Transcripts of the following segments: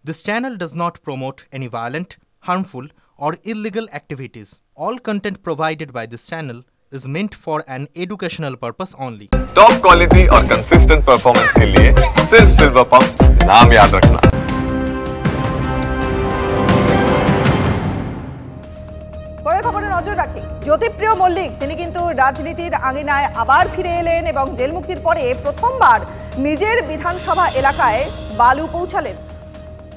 This channel does not promote any violent, harmful, or illegal activities. All content provided by this channel is meant for an educational purpose only. Top quality और consistent performance के लिए सिर्फ silver pump नाम याद रखना। পরের খবরে নজর রাখি। জ্যোতিপ্রিয় মল্লিক তিনি কিন্তু রাজনীতির আঙিনায় আবার ফিরে এলেন এবং জেল মুক্তির পরে প্রথমবার নিজের বিধানসভা এলাকায় বালু পৌঁছালেন।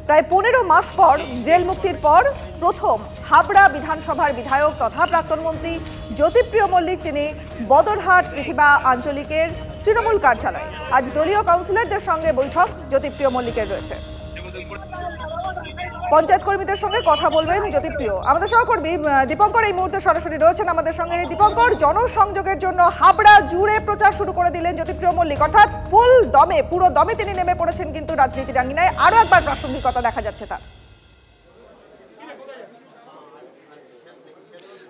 প্রায় 15 মাস পর জেল মুক্তির পর প্রথম হাবড়া বিধানসভার বিধায়ক তথা প্রাক্তন মন্ত্রী জ্যোতিপ্রিয় মল্লিক তিনি বদরহাট পৃথিবী আঞ্চলিকের তৃণমূল কার্যালয়ে। আজ দলীয় কাউন্সিলরদের সঙ্গে বৈঠক জ্যোতিপ্রিয় মল্লিকের রয়েছে। পঞ্চায়েত কর্মীদের সঙ্গে কথা বলবেন জ্যোতিপ্রিয়। আমাদের সহকর্মী দীপঙ্কর এই মুহূর্তে সরাসরি রয়েছেন আমাদের সঙ্গে। দীপঙ্কর, জনসংযোগের জন্য হাবড়া জুড়ে প্রচার শুরু করে দিলেন জ্যোতিপ্রিয় মল্লিক, অর্থাৎ ফুল দমে পুরো দমে তিনি নেমে পড়েছেন কিন্তু রাজনীতির আঙিনায়। আরো একবার প্রাসঙ্গিকতা দেখা যাচ্ছে তার।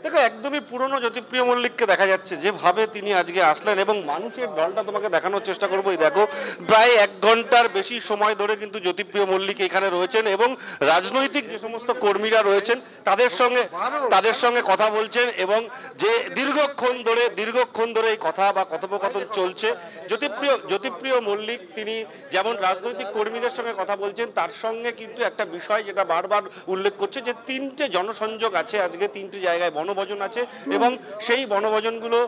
দেখো, একদমই পুরনো জ্যোতিপ্রিয় মল্লিককে দেখা যাচ্ছে যেভাবে তিনি আজকে আসলেন এবং মানুষের ঢলটা তোমাকে দেখানোর চেষ্টা করবো। দেখো, প্রায় 1 ঘন্টার বেশি সময় ধরে কিন্তু জ্যোতিপ্রিয় মল্লিক এখানে রয়েছেন এবং রাজনৈতিক যে সমস্ত কর্মীরা রয়েছেন তাদের সঙ্গে কথা বলছেন এবং যে দীর্ঘক্ষণ ধরে এই কথা বা কথোপকথন চলছে। জ্যোতিপ্রিয় মল্লিক তিনি যেমন রাজনৈতিক কর্মীদের সঙ্গে কথা বলছেন, তার সঙ্গে কিন্তু একটা বিষয় যেটা বারবার উল্লেখ করছে যে 3টে জনসংযোগ আছে আজকে, 3টি জায়গায় বনভোজন আছে এবং সেই বনভোজনগুলো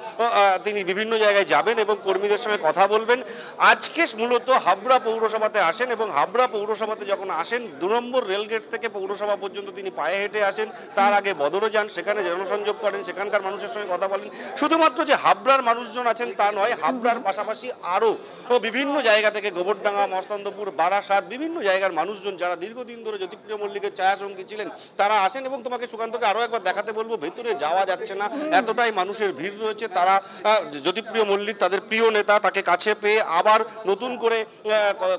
তিনি বিভিন্ন জায়গায় যাবেন এবং কর্মীদের সঙ্গে কথা বলবেন। আজকে মূলত হাবড়া পৌরসভাতে আসেন এবং হাবড়া পৌরসভাতে যখন আসেন 2 নম্বর রেলগেট থেকে পৌরসভা পর্যন্ত তিনি পায়ে হেঁটে আসেন। তার আগে বদরে যান, সেখানে জনসংযোগ করেন, সেখানকার মানুষের সঙ্গে কথা বলেন। শুধুমাত্র যে হাবড়ার মানুষজন আছেন তা নয়, হাবড়ার পাশাপাশি আরও বিভিন্ন জায়গা থেকে গোবরডাঙ্গা, মস্তন্দপুর, বারাসাত বিভিন্ন জায়গার মানুষজন যারা দীর্ঘদিন ধরে জ্যোতিপ্রিয় মল্লিকের ছায়াসঙ্গী ছিলেন তারা আসেন এবং তোমাকে সুকান্তকে আরও একবার দেখাতে বলবো, ভেতরে যাওয়া যাচ্ছে না, এতটাই মানুষের ভিড় রয়েছে। তারা জ্যোতিপ্রিয় মল্লিক তাদের প্রিয় নেতা, তাকে কাছে পেয়ে আবার নতুন করে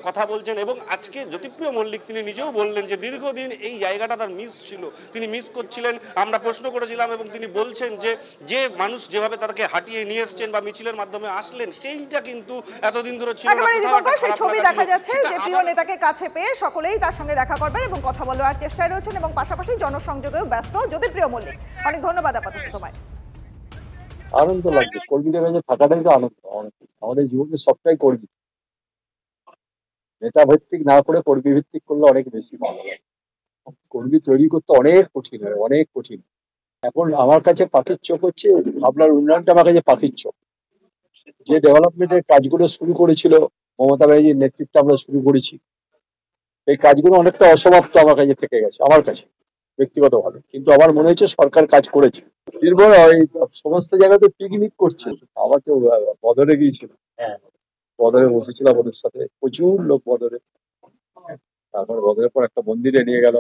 কথা বলছেন এবং আজকে জ্যোতিপ্রিয় মল্লিক তিনি নিজেও বললেন যে দীর্ঘদিন এই জায়গাটা তার মিস ছিল, তিনি মিস করছিলেন। আমরা প্রশ্ন করেছিলাম এবং তিনি বলছেন যে মানুষ যেভাবে তাকে হাঁটিয়ে নিয়ে এসছেন বা মিছিলের মাধ্যমে আসলেন সেইটা কিন্তু এতদিন ধরে ছিল না। সেই ছবি দেখা যাচ্ছে যে প্রিয় নেতাকে কাছে পেয়ে সকলেই তার সঙ্গে দেখা করবেন এবং কথা বলার চেষ্টায় রয়েছেন এবং পাশাপাশি জনসংযোগেও ব্যস্ত জ্যোতিপ্রিয় মল্লিক। অনেক ধন্যবাদ আপাতত তোমায়। আনন্দ লাগছে, কর্মীদের কাছে থাকাটাই তো আনন্দ। আমাদের জীবনে সবটাই কর্মী, নেতা ভিত্তিক না করে কর্মী ভিত্তিক করলে অনেক বেশি ভালো লাগে। কর্মী তৈরি করতে অনেক কঠিন হয়, অনেক কঠিন। এখন আমার কাছে পাখির চোখ হচ্ছে আপনার উন্নয়নটা, আমার কাছে পাখির চোখ। যে ডেভেলপমেন্টের কাজগুলো শুরু করেছিল মমতা ব্যানার্জির নেতৃত্বে আমরা শুরু করেছি, এই কাজগুলো অনেকটা অসমাপ্ত আমার কাছে থেকে গেছে, আমার কাছে ব্যক্তিগতভাবে। কিন্তু আমার মনে হচ্ছে সরকার কাজ করেছে। নির্ভর ওই সমস্ত জায়গাতে পিকনিক করছে। আমার তো বদরে গিয়েছিল, বদরে বসেছিলাম ওদের সাথে, প্রচুর লোক বদরে। তারপর বদরের পর একটা মন্দিরে নিয়ে গেল,